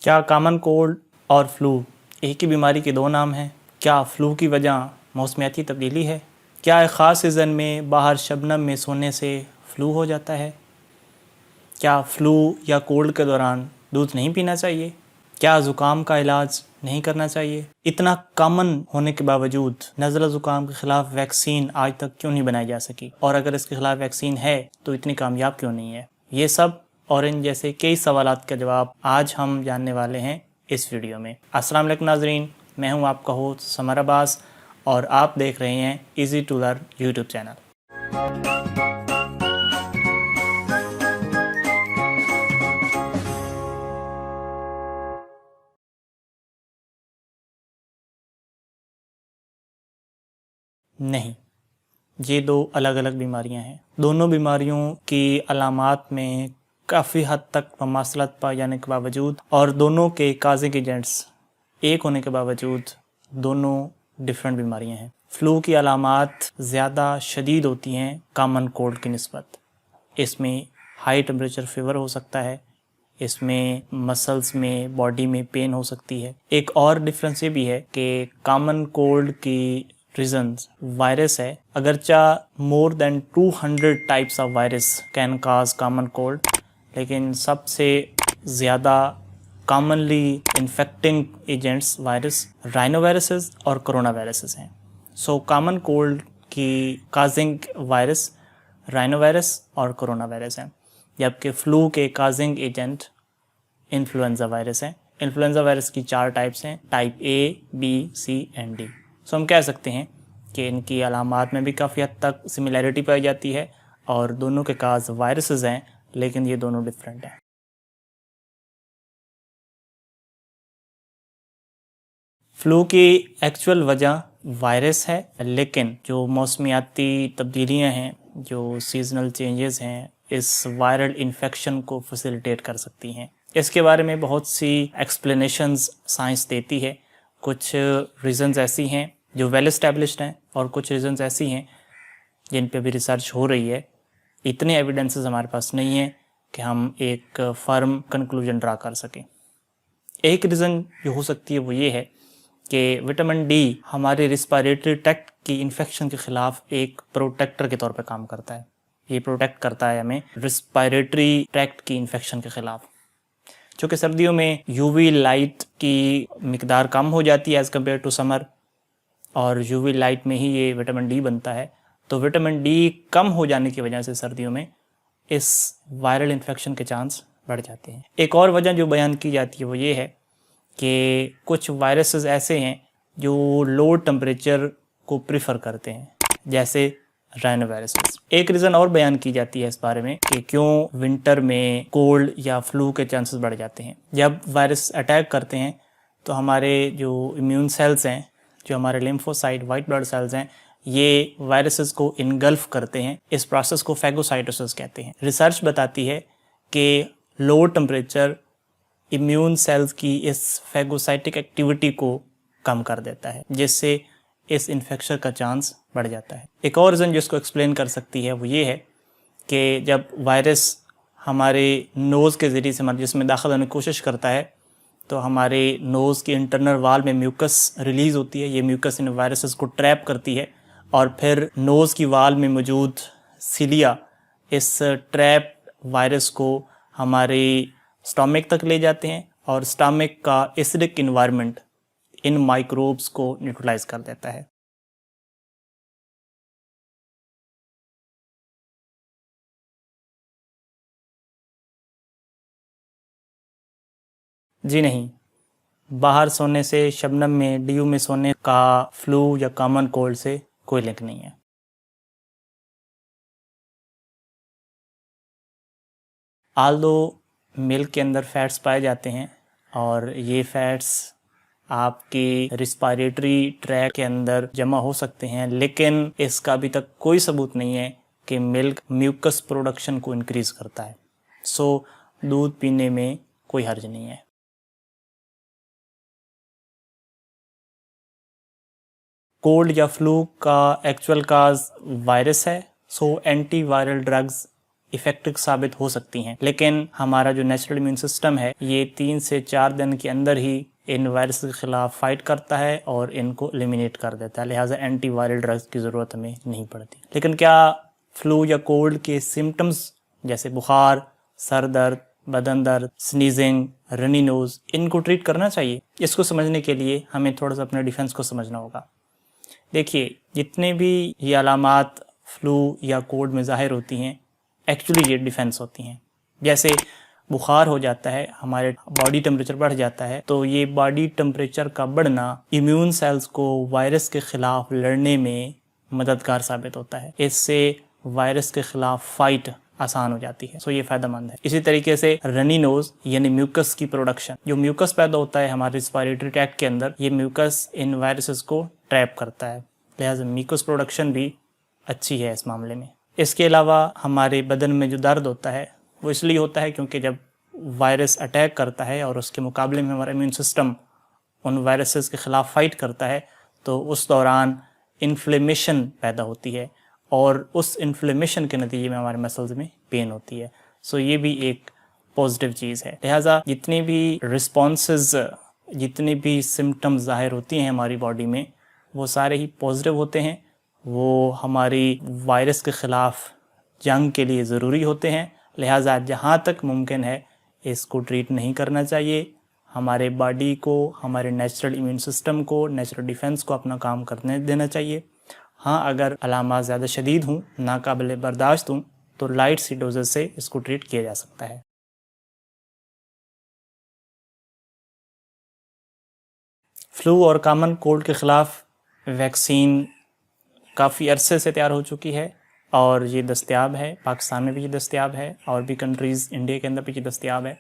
क्या common cold और flu एक ही बीमारी के दो नाम हैं? क्या फ्लू की वजह मौसमियाती तब्दीली है? क्या एक ख़ास सीज़न में बाहर शबनम में सोने से फ्लू हो जाता है? क्या फ्लू या कोल्ड के दौरान दूध नहीं पीना चाहिए? क्या ज़ुकाम का इलाज नहीं करना चाहिए? इतना कॉमन होने के बावजूद नज़ला ज़ुकाम के ख़िलाफ़ वैक्सीन आज तक क्यों नहीं बनाई जा सकी? और अगर इसके ख़िलाफ़ वैक्सीन है तो इतनी कामयाब क्यों नहीं है? ये सब और इन जैसे कई सवालात का जवाब आज हम जानने वाले हैं इस वीडियो में। अस्सलाम वालेकुम नाज़रीन, मैं हूं आपका होस्ट समर अब्बास और आप देख रहे हैं easy to learn YouTube channel. नहीं, ये दो अलग अलग बीमारियां हैं। दोनों बीमारियों की अलामात में काफ़ी हद तक ममासलत पाए जाने के बावजूद और दोनों के काजिंग एजेंट्स एक होने के बावजूद दोनों डिफरेंट बीमारियां हैं। फ्लू की अलामात ज़्यादा शदीद होती हैं कॉमन कोल्ड की निस्बत। इसमें हाई टेम्परेचर फीवर हो सकता है, इसमें मसल्स में बॉडी में पेन हो सकती है। एक और डिफरेंस ये भी है कि कॉमन कोल्ड की रीजंस वायरस है। अगरचा more than 200 types of virus can cause common cold, लेकिन सबसे ज़्यादा commonly infecting agents virus rhinoviruses और कोरोना वायरसेस हैं। सो कॉमन कोल्ड की काजिंग वायरस राइनोवायरस और कोरोना वायरस हैं, जबकि फ्लू के काजिंग एजेंट इन्फ्लुएंजा वायरस हैं। इन्फ्लुएंजा वायरस की 4 टाइप्स हैं, type A, B, C and D. So हम कह सकते हैं कि इनकी अलामात में भी काफ़ी हद तक सिमिलैरिटी पाई जाती है और दोनों के काज वायरसेस हैं, लेकिन ये दोनों डिफरेंट हैं। फ्लू की एक्चुअल वजह वायरस है, लेकिन जो मौसमियाती तब्दीलियां हैं, जो सीजनल चेंजेस हैं, इस वायरल इन्फेक्शन को फैसिलिटेट कर सकती हैं। इसके बारे में बहुत सी एक्सप्लेनेशंस साइंस देती है। कुछ रीज़न्स ऐसी हैं जो वेल एस्टेब्लिश्ड हैं और कुछ रीज़न्स ऐसी हैं जिन पे भी रिसर्च हो रही है। इतने एविडेंसेस हमारे पास नहीं है कि हम एक फर्म कंक्लूजन ड्रा कर सकें। एक रीज़न जो हो सकती है वो ये है कि विटामिन डी हमारे रिस्पायरेटरी ट्रैक्ट की इन्फेक्शन के ख़िलाफ़ एक प्रोटेक्टर के तौर पे काम करता है। ये प्रोटेक्ट करता है हमें रिस्पायरेटरी ट्रैक्ट की इन्फेक्शन के ख़िलाफ़। चूँकि सर्दियों में यूवी लाइट की मिकदार कम हो जाती है एज़ कम्पेयर टू समर, और यूवी लाइट में ही ये विटामिन डी बनता है, तो विटामिन डी कम हो जाने की वजह से सर्दियों में इस वायरल इन्फेक्शन के चांस बढ़ जाते हैं। एक और वजह जो बयान की जाती है वो ये है कि कुछ वायरसेस ऐसे हैं जो लो टेम्परेचर को प्रीफर करते हैं, जैसे राइनोवायरसेस। एक रीज़न और बयान की जाती है इस बारे में कि क्यों विंटर में कोल्ड या फ्लू के चांसेस बढ़ जाते हैं। जब वायरस अटैक करते हैं तो हमारे जो इम्यून सेल्स हैं, जो हमारे लिम्फोसाइट वाइट ब्लड सेल्स हैं, ये वायरसेस को इनगल्फ करते हैं। इस प्रोसेस को फैगोसाइटोसिस कहते हैं। रिसर्च बताती है कि लो टेम्परेचर इम्यून सेल्स की इस फैगोसाइटिक एक्टिविटी को कम कर देता है, जिससे इस इन्फेक्शन का चांस बढ़ जाता है। एक और रीज़न जिसको एक्सप्लेन कर सकती है वो ये है कि जब वायरस हमारे नोज़ के ज़रिए से हमारे जिस्म में दाखिल होने की कोशिश करता है तो हमारे नोज़ की इंटरनल वाल में म्यूकस रिलीज़ होती है। ये म्यूकस इन वायरसेस को ट्रैप करती है और फिर नोज़ की वाल में मौजूद सिलिया इस ट्रैप वायरस को हमारे स्टमक तक ले जाते हैं और स्टमक का एसिडिक इन्वायरमेंट इन माइक्रोब्स को न्यूट्रलाइज कर देता है। जी नहीं, बाहर सोने से, शबनम में, डीयू में सोने का फ्लू या कॉमन कोल्ड से कोई लिंक नहीं है। आल्दो मिल्क के अंदर फैट्स पाए जाते हैं और ये फैट्स आपकी रिस्पायरेटरी ट्रैक के अंदर जमा हो सकते हैं, लेकिन इसका अभी तक कोई सबूत नहीं है कि मिल्क म्यूकस प्रोडक्शन को इंक्रीज़ करता है। सो दूध पीने में कोई हर्ज नहीं है। कोल्ड या फ्लू का एक्चुअल काज वायरस है, so anti viral drugs effective साबित हो सकती हैं, लेकिन हमारा जो नेचुरल इम्यून सिस्टम है ये 3 से 4 दिन के अंदर ही इन वायरस के खिलाफ फाइट करता है और इनको एलिमिनेट कर देता है। लिहाजा एंटीवायरल ड्रग्स की ज़रूरत हमें नहीं पड़ती। लेकिन क्या फ्लू या कोल्ड के सिम्टम्स जैसे बुखार, सर दर्द, बदन दर्द, स्नीजिंग, रनी नोज, इनको ट्रीट करना चाहिए? इसको समझने के लिए हमें थोड़ा सा अपने डिफेंस को समझना होगा। देखिए, जितने भी ये अलामात फ्लू या कोल्ड में ज़ाहिर होती हैं, एक्चुअली ये डिफेंस होती हैं। जैसे बुखार हो जाता है, हमारे बॉडी टेम्परेचर बढ़ जाता है, तो ये बॉडी टेम्परेचर का बढ़ना इम्यून सेल्स को वायरस के ख़िलाफ़ लड़ने में मददगार साबित होता है। इससे वायरस के ख़िलाफ़ फाइट आसान हो जाती है, सो ये फ़ायदेमंद है। इसी तरीके से रनी नोज़ यानी म्यूकस की प्रोडक्शन, जो म्यूकस पैदा होता है हमारे रिस्पायरेटरी ट्रैक्ट के अंदर, ये म्यूकस इन वायरसेस को ट्रैप करता है। लिहाजा म्यूकस प्रोडक्शन भी अच्छी है इस मामले में। इसके अलावा हमारे बदन में जो दर्द होता है वो इसलिए होता है क्योंकि जब वायरस अटैक करता है और उसके मुकाबले में हमारा इम्यून सिस्टम उन वायरसेस के ख़िलाफ़ फाइट करता है, तो उस दौरान इन्फ्लेमेशन पैदा होती है और उस इन्फ्लेमेशन के नतीजे में हमारे मसल्स में पेन होती है। सो ये भी एक पॉजिटिव चीज़ है। लिहाजा जितनी भी रिस्पॉन्सेस, जितनी भी सिम्टम्स ज़ाहिर होती हैं हमारी बॉडी में, वो सारे ही पॉजिटिव होते हैं। वो हमारी वायरस के ख़िलाफ़ जंग के लिए ज़रूरी होते हैं। लिहाजा जहाँ तक मुमकिन है इसको ट्रीट नहीं करना चाहिए। हमारे बॉडी को, हमारे नेचुरल इम्यून सिस्टम को, नेचुरल डिफेंस को अपना काम करने देना चाहिए। हाँ, अगर अलामात ज़्यादा शदीद हों, नाकाबिले बर्दाश्त हों, तो लाइट सी डोजेस से इसको ट्रीट किया जा सकता है। फ्लू और कॉमन कोल्ड के ख़िलाफ़ वैक्सीन काफ़ी अरसे से तैयार हो चुकी है और ये दस्तयाब है। पाकिस्तान में भी ये दस्तयाब है और भी कंट्रीज़, इंडिया के अंदर भी ये दस्तयाब है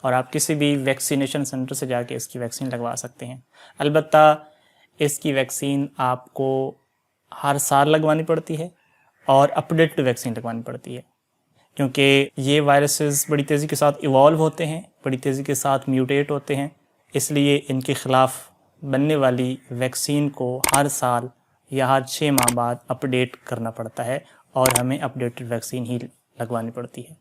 और आप किसी भी वैक्सीनेशन सेंटर से जाके इसकी वैक्सीन लगवा सकते हैं। अलबत्ता इसकी वैक्सीन आपको हर साल लगवानी पड़ती है और अपडेटेड वैक्सीन लगवानी पड़ती है, क्योंकि ये वायरसेस बड़ी तेज़ी के साथ इवॉल्व होते हैं, बड़ी तेज़ी के साथ म्यूटेट होते हैं। इसलिए इनके ख़िलाफ़ बनने वाली वैक्सीन को हर साल या हर 6 माह बाद अपडेट करना पड़ता है और हमें अपडेटेड वैक्सीन ही लगवानी पड़ती है।